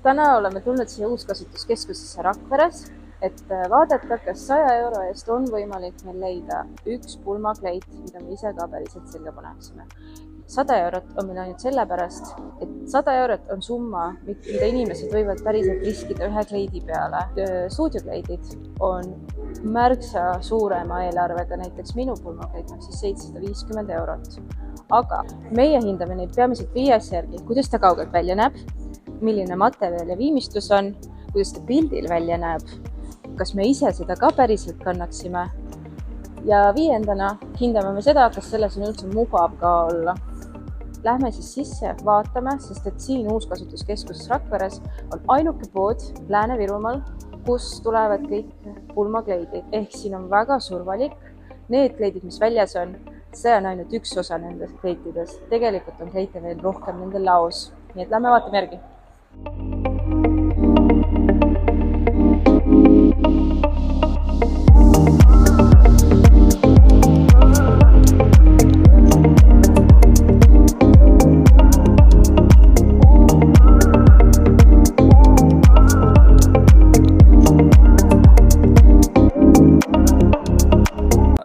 Täna oleme tulnud siia uuskasutuskeskusesse Rakveres, et vaadata, kas 100 euro eest on võimalik meil leida üks pulmakleit, mida me ise ka päriselt selga paneksime. 100 eurot on meil ainult sellepärast, et 100 eurot on summa, mida inimesed võivad päriselt riskida ühe kleidi peale. Stuudiokleidid on märksa suurema eelarvega, näiteks minu pulmakleit maksis 750 eurot. Aga meie hindame neid peamiselt 5 asja järgi, kuidas ta kaugelt välja näeb, milline materjal ja viimistlus on, kuidas ta pildil välja näeb, kas me ise seda ka päriselt kannaksime ja 5. hindame me seda, kas selles on üldse mugav ka olla. Lähme siis sisse, vaatame, sest et siin uuskasutuskeskuses Rakveres on ainuke pood Lääne-Virumaal, kus tulevad kõik pulmakleidid. Ehk siin on väga suur valik. Need kleidid, mis väljas on, see on ainult üks osa nendest kleitidest. Tegelikult on kleite veel rohkem nendel laos. Nii et lähme vaatame järgi.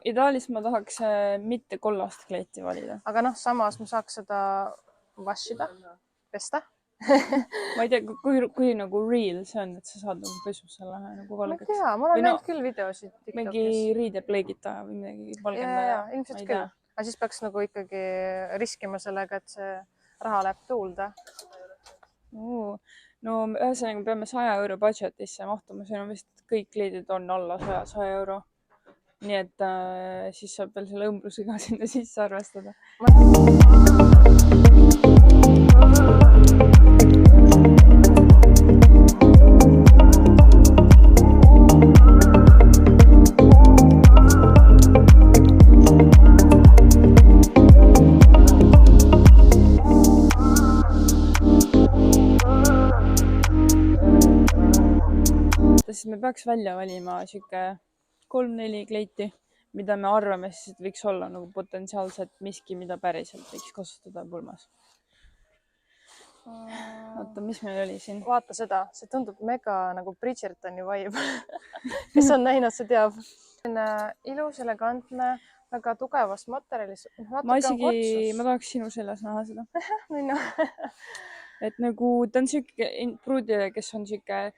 Ideaalis ma tahaks mitte kollast kleiti valida. Aga samas ma saaks seda washida, pesta. Ma ei tea, kui nagu real see on, et sa saad nagu pesus selle nagu valgeks. Ma ei tea, ma olen näinud küll videosid TikTokis. Mingi riidepleegita või midagi valgendaja. Ja, ilmselt küll. Aga siis peaks nagu ikkagi riskima sellega, et see raha läheb tuulda. No ühesõnaga peame 100 euro budgetisse mahtuma. See on vist kõik kleidid on alla 100 euro. Nii et siis saab veel selle õmblusega sinna sisse arvestada. Siis me peaks välja valima siuke 3-4 kleiti, mida me arvame siis, et võiks olla nagu potentsiaalselt miski, mida päriselt võiks kasutada pulmas. Oota, mis meil oli siin? Vaata seda, see tundub mega nagu Bridgertoni vibe. Kes on näinud, see teab. Ilus, elegantne, väga tugevast materjalis. Ma tahaks sinu seljas näha seda. Et nagu ta on siuke pruudile, kes on siuke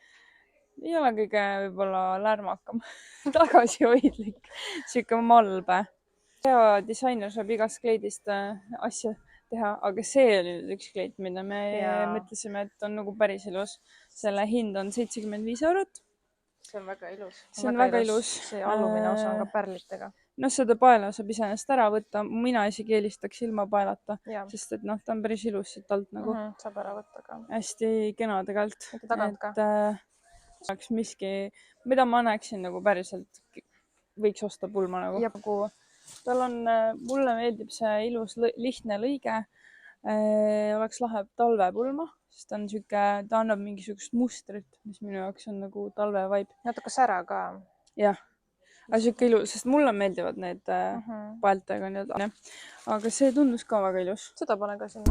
ei ole kõige võib-olla lärmakam, tagasihoidlik, siuke malbe. Hea disainer saab igast kleidist asja teha, aga see oli üks kleit, mida me mõtlesime, et on nagu päris ilus. Selle hind on 75 eurot. See on väga ilus. See on väga ilus. See alumine osa on ka pärlitega. Seda paela saab iseenesest ära võtta. Mina isegi eelistaks ilma paelata, sest et ta on päris ilus siit alt nagu. Saab ära võtta ka. Hästi kena tegelt. Tagant ka. Oleks miski, mida ma näeksin nagu päriselt võiks osta pulma nagu. Tal on, mulle meeldib see ilus lihtne lõige. Oleks lahe talvepulma, sest ta on siuke, ta annab mingisugust mustrit, mis minu jaoks on nagu talve vibe. Natuke sära ka. Jah, aga siuke ilus, sest mulle meeldivad need paeltega need. Aga see tundus ka väga ilus. Seda pane ka sinna.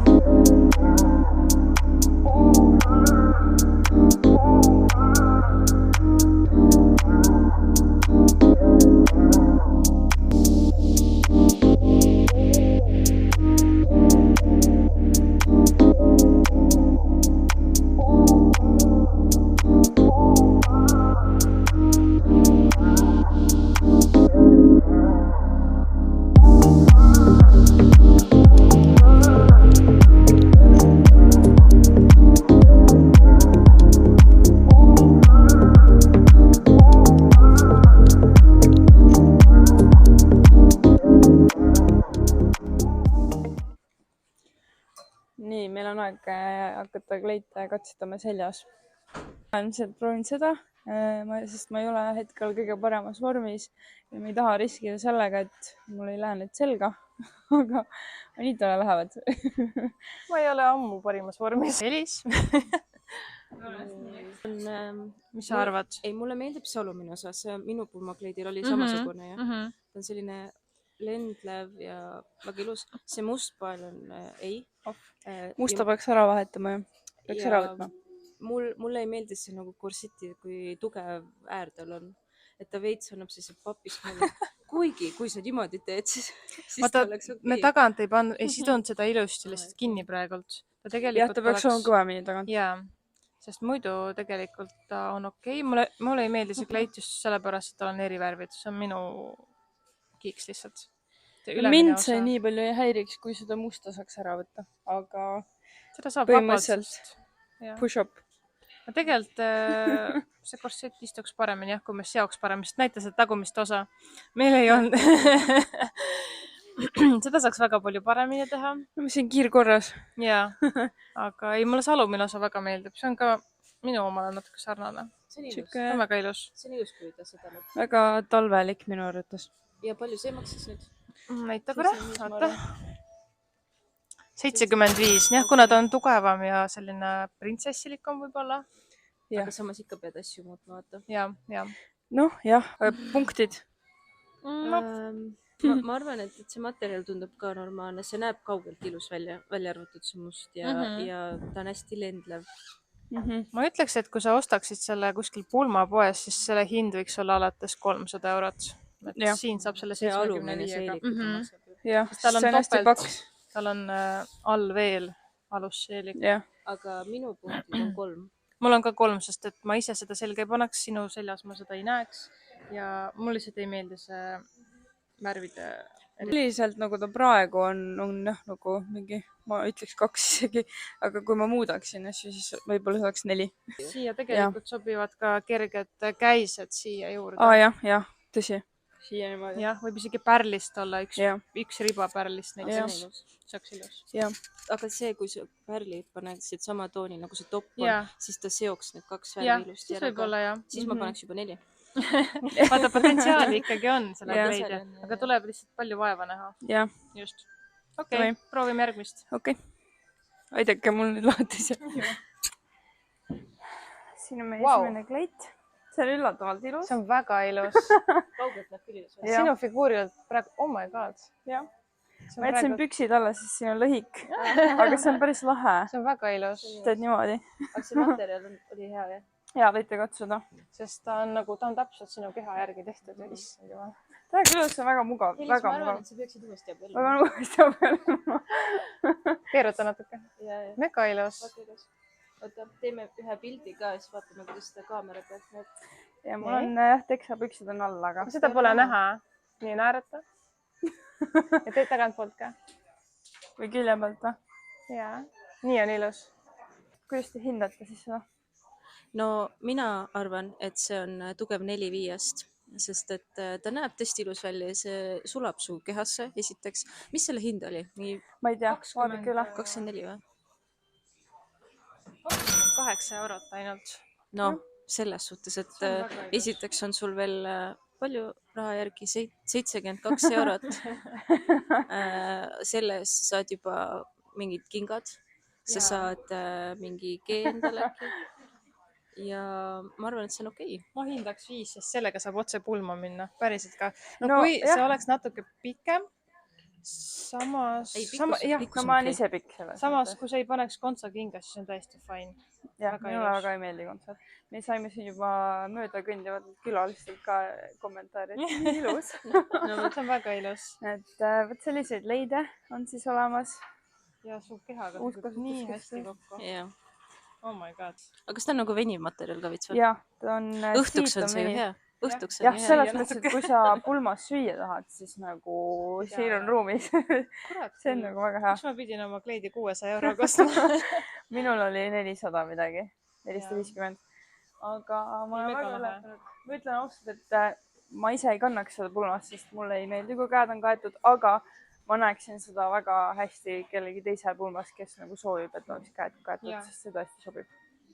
Nii, meil on aeg hakata kleite katsetama seljas. Ma ilmselt proovin seda, sest ma ei ole hetkel kõige paremas vormis ja ma ei taha riskida sellega, et mul ei lähe need selga, aga nii tole lähevad. Ma ei ole ammu parimas vormis. Elis? Mis sa arvad? Ei, mulle meeldib see alumine osa, see minu pulmakleidil oli samasugune. Ta on selline lendlev ja väga ilus. See must pael on ei. Musta peaks ära vahetama ja peaks ära võtma. mulle ei meeldi see nagu korseti, kui tugev äär tal on. Et ta veits annab sellise papist mulje. Kuigi, kui sa niimoodi teed, siis Vaata, ta oleks me okei. tagant ei sidunud seda ilusti lihtsalt kinni praegult. Ta jah, tegelikult ta peaks olema kõvemini tagant . jaa, sest muidu tegelikult ta on okei . Mulle ei meeldi see kleit just sellepärast, et tal on eri värvid . See on minu kiiks lihtsalt . mind see nii palju ei häiriks , kui seda musta saaks ära võtta , aga seda saab põhimõtteliselt push up . no tegelikult see korsett istuks paremini jah , kui me seoks paremini , sest näita seda tagumist osa . meil ei olnud . seda saaks väga palju paremini teha . mis siin kiirkorras . jaa , aga ei , mulle see alumine osa väga meeldib , see on ka minu omale natuke sarnane . See on ilus. Sihuke see on väga ilus . See on ilus , kui ta seda lõpp. väga talvelik minu arvates . Ja palju see maksis nüüd? näita korra , vaata . 75 , jah , kuna ta on tugevam ja selline printsessilikam võib-olla . Aga samas ikka pead asju muutma , vaata . ja . noh , jah , punktid . no Ma arvan , et see materjal tundub ka normaalne , see näeb kaugelt ilus välja arvatud see must ja , ja ta on hästi lendlev . ma ütleks , et kui sa ostaksid selle kuskil pulmapoes , siis selle hind võiks olla alates 300 eurot . et Jah. siin saab selle see alumine 75-ga seelik juba . maksab ju . jah , tal on see on hästi topelt. paks . tal on all veel alusseelik . jah , aga minu punktid on 3 . mul on ka 3 , sest et ma ise seda selga ei paneks , sinu seljas ma seda ei näeks ja mul lihtsalt ei meeldi see värvide . selliselt nagu ta praegu on jah , nagu mingi , ma ütleks 2 isegi , aga kui ma muudaksin asju , siis võib-olla saaks 4 . siia tegelikult sobivad ka kerged käised siia juurde . jah , tõsi . siia niimoodi . jah , võib isegi pärlist olla Jah. üks riba pärlist see on näiteks . ilus . see oleks ilus . jah , aga see , kui sa pärlid paneksid sama tooni nagu see topp on Jah. , siis ta seoks need 2 jah värvi , ilusti siis ära . võib-olla jah . siis ma paneks juba 4 . vaata , potentsiaali ikkagi on selle Jah. kleidil , aga tuleb lihtsalt palju vaeva näha . jah , just . okei Davai. , proovime järgmist . okei . aidake mul nüüd lahti seal . siin on meie Vau. esimene kleit . see on üllatavalt ilus see . on väga ilus . kaugelt näeb küll ilus Jah. välja . sinu figuurilt praegu , oh my god . jah , see ma on jätsin praegu , püksid alla , sest siin on lõhik . aga see on päris lahe . see on väga ilus , teed niimoodi . aga see materjal oli hea jah ? ja võite katsuda . sest ta on nagu , ta on täpselt sinu keha järgi tehtud ja issand jumal . väga ilus , see on väga mugav , Elis , väga ma arvan , mugav et . sa peaksid uuesti väga abielluma . uuesti abielluma . keeruta natuke . ja , ja , mega ilus . väga ilus . oota , teeme ühe pildi ka ja siis vaatame , kuidas seda kaamera pealt näeb . ja mul on jah , teksapüksid on all , aga . seda pole näha . nii naerata . ja teed tagantpoolt ka . või külje pealt või ? jaa , nii on ilus . kuidas te hindate siis seda ? no mina arvan , et see on tugev 4/5-st , sest et ta näeb tõesti ilus välja ja see sulab su kehasse esiteks . mis selle hind oli ? mingi ma ei tea , 20. vaadake üle . 24 või ? 8 eurot ainult . noh , selles suhtes , et See on väga ilus. esiteks on sul veel palju raha järgi , 72 eurot . selle eest sa saad juba mingid kingad , sa Jaa. saad mingi G endale äkki . ja ma arvan , et see on okei . ma hindaks 5, sest sellega saab otse pulma minna , päriselt ka . no No kui jah. see oleks natuke pikem , samas Ei, , pikkus- jah , pikkus- no ma olen okei. ise pikk selles . samas kui sa ei paneks kontsakinga , siis on täiesti fine . jah , väga minule ilus. väga ei meeldi kontsert . me saime siin juba mööda kõndivatelt külalistelt ka kommentaare , et nii ilus . no see on väga ilus et vot selliseid leide on siis olemas . ja su kehaga Uus sobib nii kasutuskeskkond. hästi kokku . jah , Oh my god . aga kas ta on nagu veniv materjal ka veits või ? jah , ta on . õhtuks on see ju hea . õhtuks on jah , ju hea . selles ja mõttes , et natuke. kui sa pulmas süüa tahad , siis nagu siin on ruumis . kurat , see on nagu väga hea miks . ma pidin oma kleidi 600 euroga ostma ? minul oli 400 midagi , 450 . aga ma olen mega väga lahe. üllatunud . ma ütlen ausalt , et ma ise ei kannaks seda pulmast , sest mulle ei meeldi , kui käed on kaetud , aga ma näeksin seda väga hästi kellegi teise pulmas , kes nagu soovib , et oleks käed kaetud Jaa. , sest see tõesti sobib .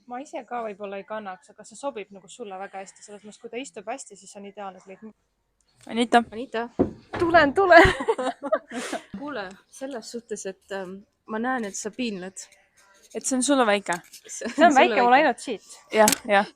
ma ise ka võib-olla ei kannaks , aga see sobib nagu sulle väga hästi , selles mõttes , kui ta istub hästi , siis on ideaalne kleit . Anita , Anita , tulen . kuule , selles suhtes , et ma näen , et sa piinled . et see on sulle väike ? see on väike , mul ainult siit . jah , jah .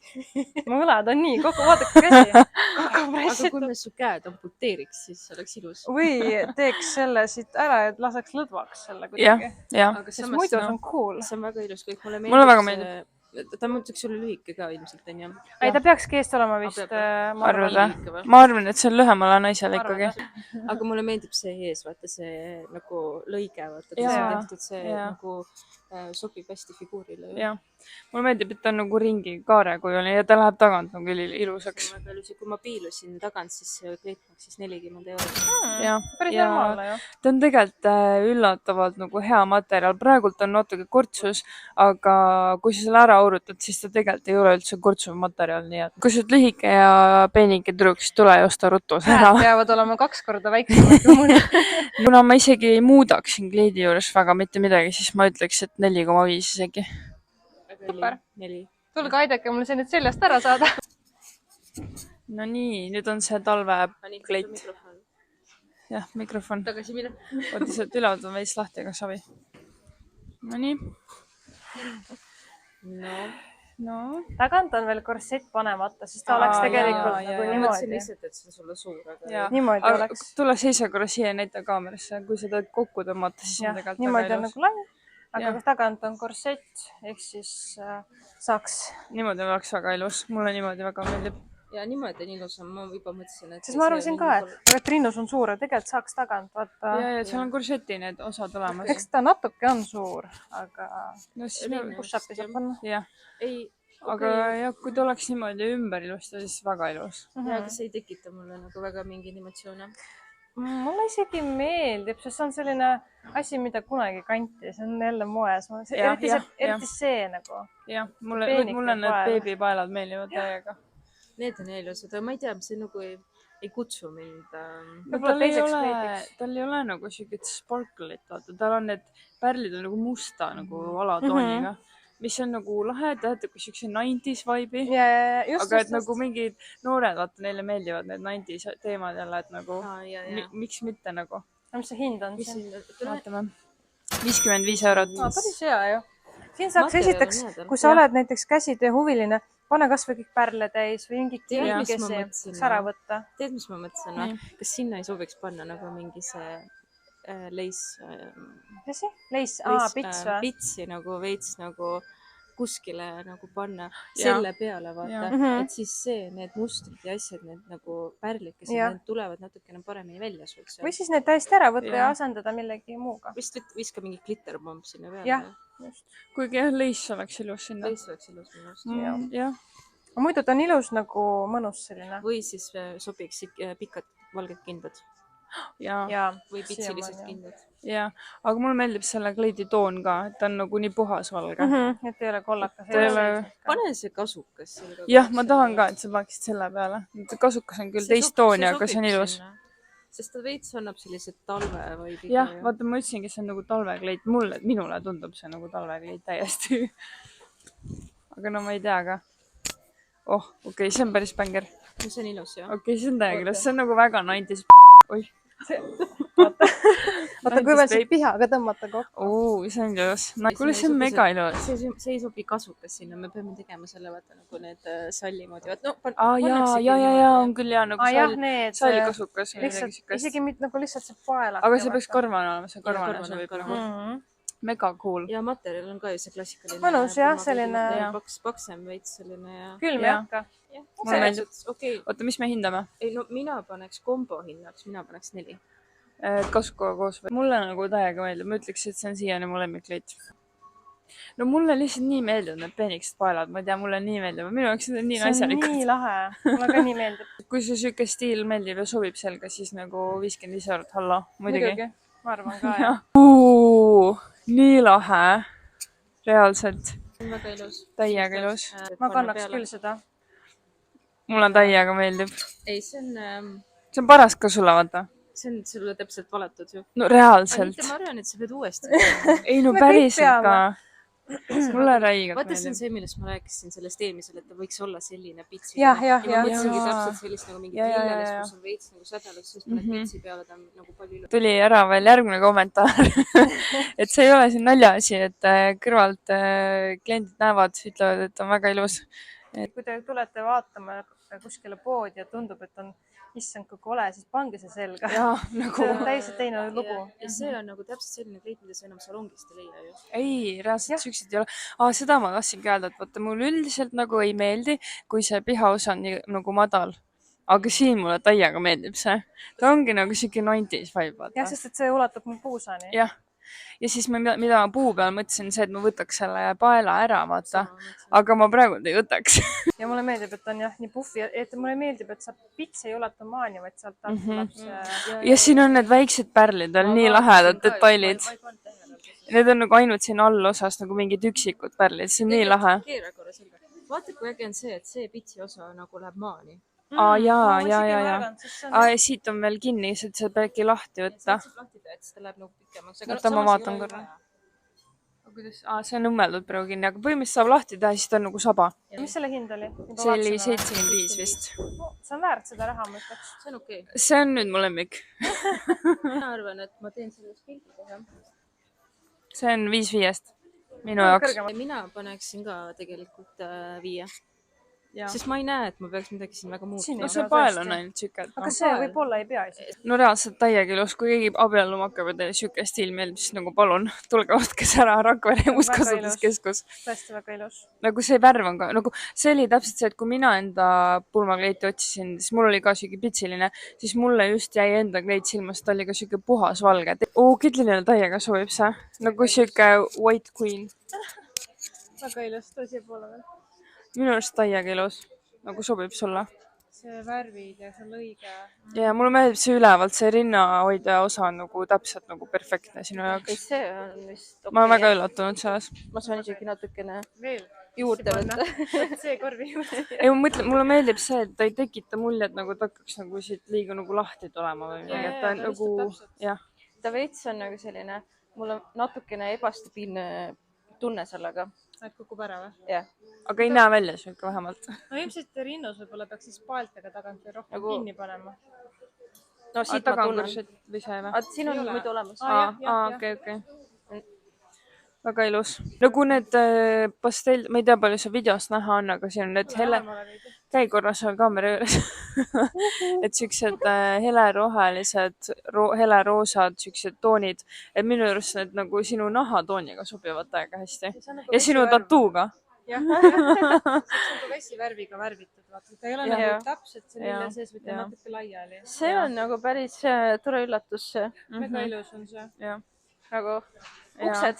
mu õlad on nii , kogu , vaadake käsi . aga kui me su käed amputeeriks , siis oleks ilus . või teeks selle siit ära ja laseks lõdvaks selle jah kuidagi ., jah . aga sest samas muidu see no, on cool . see on väga ilus kõik , mulle Mulle väga meeldib ta on muidugi sulle lühike ka ilmselt, on ju? ei, ta peakski eest olema vist. ma arvad arvan. või? Ma arvan, et see on lühemale naisele Ma arvan, ikkagi. Aga mulle meeldib see ees, vaata see nagu lõige, vaata, Jaa, see tehtud, see jaa. nagu sobib hästi figuurile. jah, mulle meeldib, et ta on nagu ringi kaarekujuline ja ta läheb tagant nagu ilusaks. Kui ma piilusin tagant, siis see kleit maksis 40 eurot. Ja, päris ja normaalne ju. ta on tegelikult üllatavalt nagu hea materjal, praegult on natuke kortsus, aga kui sa selle ära aurutad, siis ta tegelikult ei ole üldse kortsuv materjal, nii et kui sa oled lühike ja peenike tüdruk, siis tule ja osta ruttu see ära. Käed peavad olema 2 korda väiksemad kui mul. kuna ma isegi ei muudaks siin kleidi juures väga mitte midagi, siis ma ütleks, et 4,5 isegi. Super. 4. Tulge aidake mul see nüüd seljast ära saada. No nii, nüüd on see talvekleit. Jah, mikrofon. Tagasi mine. Oota, sealt ülevalt on veits lahti, aga sobi. No nii. No. Tagant on veel korsett panemata, siis ta oleks tegelikult nagu Ma mõtlesin niimoodi. lihtsalt, et see on sulle suur, aga Ja. Niimoodi Aga oleks. tule seisa korra siia ja näita kaamerasse. Kui sa tahad kokku tõmmata, siis on tegelikult Niimoodi väga on ilus. nagu lai, aga Jah. tagant on korsett, ehk siis saaks. Niimoodi oleks väga ilus. Mulle niimoodi väga meeldib. ja niimoodi on ilusam, ma juba mõtlesin, et Siis ma arvasin ka, et Triinus on suur ja tegelikult saaks tagant, vaata. Ja seal on korseti need osad olemas. Eks ta natuke on suur, aga No siis push-up'i saab panna. jah, ei, aga jah, kui ta oleks niimoodi ümber ilusti, siis väga ilus. aga see ei tekita mulle nagu väga mingeid emotsioone. Mulle isegi meeldib, sest see on selline asi, mida kunagi kanti, see on jälle moes. Jah, Eriti see nagu. jah, mulle Peenike need pael. beebipaelad meeldivad täiega. Need on ilusad, aga ma ei tea, see nagu ei kutsu mind. Võib-olla tal ei teiseks ole, kleitiks. tal ei ole nagu siukest sparkle'it, vaata, tal on need pärlid on nagu musta nagu alatooniga, mis on nagu lahe, teate, kui siukse 90s vibe'i. Ja just, aga et nagu mingid noored, vaata, neile meeldivad need 90s teemad jälle, et nagu miks mitte nagu. mis see hind on mis siin? siin, Vaatame. 55 eurot. Päris hea ju. Siin saaks Materjal on esiteks, head, kui sa oled näiteks käsitööhuviline, pane kasvõi kõik pärle täis või mingi Tead, mis ma killikesi mõtlesin, saaks ära võtta. tead, mis ma mõtlesin või? Kas sinna ei sobiks panna nagu mingi see leis, Mis see? Leis, pits või? pitsi nagu veits nagu kuskile nagu panna Ja. selle peale, vaata, Ja. et siis see, need mustrid ja asjad, need nagu pärlikesed, Ja. need tulevad natukene paremini välja sul seal. Või siis need täiesti ära võtta ja Ja. asendada millegi muuga. vist viska mingi glitterpomp sinna peale. Jah. Just. kuigi jah, leis oleks ilus sinna. leis oleks ilus minu arust. Jah. Aga muidu ta on ilus nagu mõnus selline. või siis sobiks pikad valged kindad Ja. Ja või pitsilised siiamaani, kindad. Ja, aga mulle meeldib selle kleidi toon ka, et ta on nagu nii puhas valge. Et ei ole kollakas. Ta ei ole- pane see kasukas. jah, ma tahan ka, et sa paneksid selle peale. Kasukas on küll teist tooni, aga see on ilus. sest ta veits annab sellise talve või jah, vaata, ma ütlesingi, see on nagu talvekleit. Minule tundub see nagu talvekleit täiesti. aga no ma ei tea ka. Okei, see on päris bänger. see on ilus jah. Okei, see on täiega ilus, see on nagu väga 90s. Oih. Vaata, kui veel see pihaga tõmmata kokku. See on ilus. Kuule, see on mega ilus. see ei sobi kasukas sinna, me peame tegema selle, vaata nagu need salli moodi. ja, on küll hea nagu jah, need. sallikasukas või midagi Lihtsalt, siukest. isegi mitte nagu lihtsalt see paelak. aga see peaks karvane olema, see karvane karvane, sobib karvane. nagu. Mega cool. ja materjal on ka ju see klassikaline. Mõnus, jah, selline- paksem veits selline ja. Külm Jah. jahka. Mulle meeldib. okei, Oota, mis me hindame? ei no mina paneks kombo hinnaks, mina paneks 4. Kasukoha koos või? Mulle nagu täiega meeldib, ma ütleks, et see on siiani mu lemmikkleit. No mulle lihtsalt nii meeldivad need peenikesed paelad, ma ei tea, mulle nii meeldivad, minu jaoks need on nii See on naiselikud. nii lahe. Mulle ka nii meeldib. kui see siuke stiil meeldib ja sobib selga, siis nagu 55 eurot alla, muidugi. Ma arvan ka, jah. Nii lahe. Reaalselt, väga ilus. täiega ilus. Ma kannaks küll seda. mulle täiega meeldib. ei, see on see on paras ka sulle, vaata. sulle täpselt valatud ju. No reaalselt. ma arvan, et sa pead uuesti. ei no Me kõik päriselt ka. peame. mulle räigelt vaata, see on meeldib. see, millest ma rääkisin sellest eelmisel, et ta võiks olla selline pitsi. Jah, ja jah, ma jah. mõtlesingi Jaa. täpselt sellist nagu mingi Ja, ja, ja, lillelis, ja. kus on veits nagu sädelus, siis paned pitsi peale, ta on nagu palju ilus. tuli ära veel järgmine kommentaar et see ei ole siin naljaasi, et kõrvalt kliendid näevad, ütlevad, et on väga ilus. Kui te tulete vaatama kuskile poodi ja tundub, et on issand, kui kole, siis pange see selga . jaa , nagu see on täiesti teine lugu . ja see on nagu täpselt selline kleit, mida sa enam salongist ei leia ju . ei , reaalselt siuksed ei ole . seda ma tahtsingi öelda , et vaata mulle üldiselt nagu ei meeldi , kui see pihaosa on nii nagu madal . aga siin mulle täiega meeldib see . ta ongi nagu siuke 90s vibe , jah , vaata . sest et see ulatub mu puusani . jah . ja siis mida ma puu peal mõtlesin , see , et ma võtaks selle paela ära , vaata . aga ma praegu ei võtaks . ja mulle meeldib , et on jah nii puhvi , et mulle meeldib , et sa pits ei ulata maani , vaid sealt alt tuleb see . ja siin on need väiksed pärlid veel , nii lahedad detailid . Need on nagu ainult siin allosas nagu mingid üksikud pärlid , see on nii lahe . keera korra selga . vaata , kui äge on see , et see pitsi osa nagu läheb maani . jaa . ja siit on veel kinni , et sa peadki lahti võtta . lahti teha , et siis ta läheb nagu pikemaks . Oota, ma vaatan korra. kuidas , see on õmmeldud praegu kinni , aga põhimõtteliselt saab lahti teha , siis ta on nagu saba . mis selle hind oli ? see oli 75 vist . see on väärt seda raha , ma ütleks . see on okei . see on nüüd mu lemmik . mina arvan , et ma teen sellest pildi teha . see on 5-5-st minu jaoks . mina paneksin ka tegelikult 5 . sest ma ei näe , et ma peaks midagi siin väga muutma . no see pael on ainult siuke , et aga see võib-olla ei pea isegi . no reaalselt täiega ilus , kui keegi abielluma hakkab ja teile siuke stiil meeldib , siis nagu palun , tulge ostke see ära , Rakvere uuskasutuskeskus . tõesti väga ilus . nagu see värv on ka , nagu see oli täpselt see , et kui mina enda pulmakleiti otsisin , siis mul oli ka siuke pitsiline , siis mulle just jäi enda kleit silma , sest ta oli ka siuke puhas valge . kitliline täiega sobib see , nagu siuke white queen . väga ilus , too siia poole veel . minu arust täiega ilus , nagu sobib sulle . see värvid ja see lõige . ja mulle meeldib see ülevalt , see rinnahoidja osa on nagu täpselt nagu perfektne sinu jaoks . see on vist ma olen väga üllatunud selles . ma saan isegi natukene veel . juurde võtta . see korvi juurde . ei , ma mõtlen , mulle meeldib see , et ta ei tekita muljet , nagu ta hakkaks nagu siit liiga nagu lahti tulema või midagi , et ta on nagu jah . ta veits on nagu selline , mul on natukene ebastabiilne tunne sellega . et kukub ära või ? jah , aga ei näe välja siuke vähemalt . no ilmselt rinnus võib-olla peaks siis paeltega tagant veel rohkem Nagu- kinni panema . no siit ma taga on tunnen . korsett või see või ? siin on muidu olemas . okei . väga ilus . nagu need pastell , ma ei tea , palju see videos näha on , aga siin on need käi korra seal kaamera juures . et siuksed helerohelised , heleroosad siuksed toonid , et minu arust need nagu sinu nahatooniga sobivad täiega hästi . ja sinu tatuuga . jah , see on nagu vesivärviga värvitud , vaata , ta ei ole Jah. nagu täpselt see Jah. lille sees , vaid ta on Jah. natuke laiali . see on nagu päris tore üllatus , väga ilus on see . jah . nagu Jaa. uksed .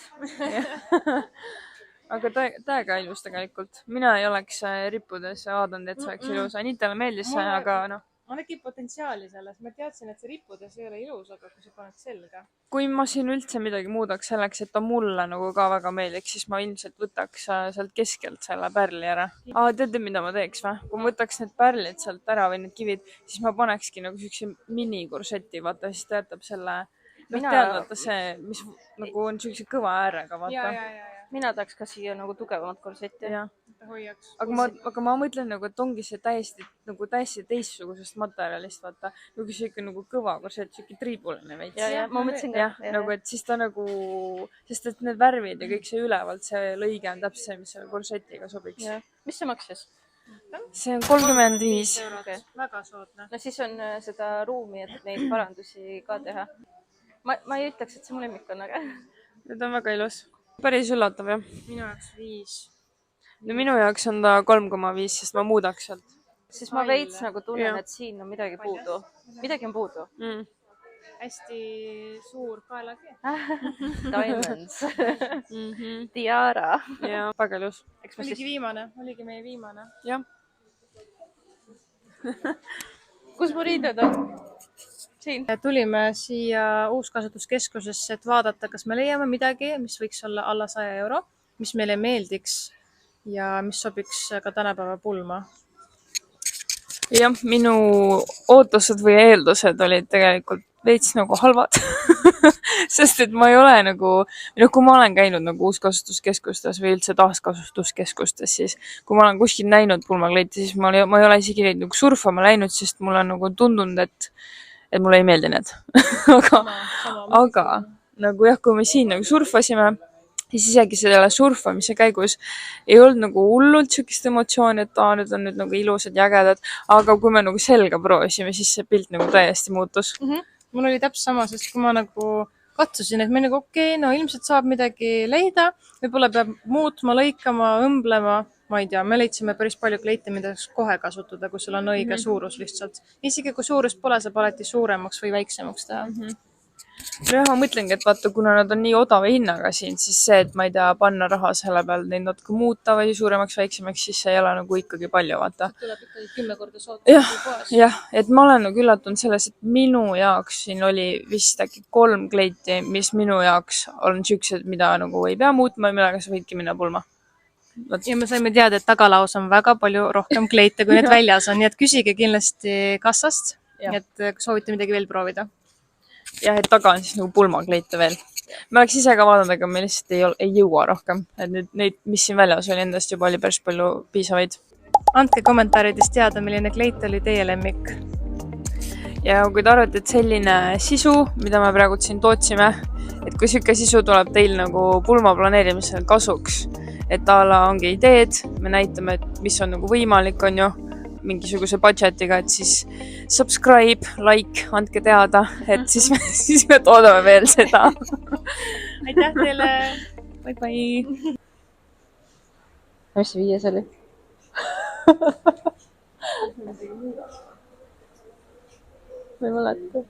aga täiega ilus tegelikult . mina ei oleks rippudes vaadanud , et see oleks ilus . Anitale meeldis see , Mulle- aga noh , ma nägin potentsiaali selles , ma teadsin , et see rippudes ei ole ilus , aga kui sa paned selga . kui ma siin üldse midagi muudaks selleks , et ta mulle nagu ka väga meeldiks , siis ma ilmselt võtaks sealt keskelt selle pärli ära . teate , mida ma teeks või ? kui ma võtaks need pärlid sealt ära või need kivid , siis ma panekski nagu siukse minikurseti , vaata , siis ta jätab selle , Mina- tead , vaata see , mis nagu on siukse kõva äärega , vaata . ja , mina tahaks ka siia nagu tugevamat korsetti . jah , ta hoiaks . aga ma mõtlen nagu , et ongi see täiesti teistsugusest materjalist , vaata , nagu siuke nagu kõva korsett , siuke triibuline veits . ja , ja ma mõtlesin jah , nagu , et siis ta nagu , sest et need värvid ja kõik see ülevalt , see lõige on täpselt see , mis selle korsetiga sobiks . mis see maksis ? see on 35 . Okei. väga soodne . no siis on seda ruumi , et neid parandusi ka teha . ma ei ütleks , et see mu lemmik on , aga Need on väga ilus . päris üllatav jah . minu jaoks 5 . no minu jaoks on ta 3,5 , sest ma muudaks sealt siis ma veits nagu tunnen Jah. , et siin on midagi puudu . midagi on puudu . mm. . hästi suur kaelakeel . Diamonds . Mm -hmm. Tiara . ja väga ilus . eks ma oligi siis , viimane , oligi meie viimane . jah , kus mu riided on ? siin . tulime siia uuskasutuskeskusesse , et vaadata , kas me leiame midagi , mis võiks olla alla 100 euro , mis meile meeldiks ja mis sobiks ka tänapäeva pulma . jah , minu ootused või eeldused olid tegelikult veits nagu halvad . sest et ma ei ole nagu , kui ma olen käinud nagu uuskasutuskeskustes või üldse taaskasutuskeskustes , siis kui ma olen kuskil näinud pulmakleiti , siis ma ei ole isegi neid nagu surfama läinud , sest mulle on nagu tundunud , et mulle ei meeldi need . aga nagu jah , kui me siin nagu surfasime , siis isegi selle surfamise käigus ei olnud nagu hullult siukest emotsiooni, et nüüd on nüüd nagu ilusad ja ägedad, aga kui me nagu selga proovisime, siis see pilt nagu täiesti muutus. Mul oli täpselt sama, sest kui ma nagu katsusin, et me nagu no ilmselt saab midagi leida, võib-olla peab muutma, lõikama, õmblema, ma ei tea, me leidsime päris palju kleite, mida saaks kohe kasutada, kui sul on õige suurus lihtsalt. Isegi kui suurus pole, saab alati suuremaks või väiksemaks teha. Nojah, ma mõtlengi, et vaata, kuna nad on nii odava hinnaga siin, siis see, et ma ei tea, panna raha selle peal, neid natuke muuta või suuremaks, väiksemaks, siis see ei ole nagu ikkagi palju, vaata. Tuleb ikkagi 10 korda soodne. Jah, et ma olen nagu üllatunud selles, et minu jaoks siin oli vist äkki 3 kleiti, mis minu jaoks on siuksed, mida nagu ei pea muutma ja millega sa võidki minna pulma. Ja me saime teada, et tagalaos on väga palju rohkem kleite, kui need väljas on, nii et küsige kindlasti kassast, et kui soovite midagi veel proovida. Jah, et taga on siis nagu pulmakleite veel. Me oleks ise ka vaadanud, aga me lihtsalt ei jõua rohkem. Et nüüd neid, mis siin väljas oli, endast juba oli päris palju piisavaid. Andke kommentaarides teada, milline kleit oli teie lemmik. Ja kui te arvate, et selline sisu, mida me praegu siin tootsime, et kui siuke sisu tuleb teil nagu pulma planeerimisel kasuks, et ala ongi ideed, me näitame, et mis on nagu võimalik, on ju, mingisuguse budgetiga, et siis subscribe, like, andke teada, et siis me toodame veel seda. Aitäh teile! Bye bye! Mis see 5 oli? Ma ei mäleta.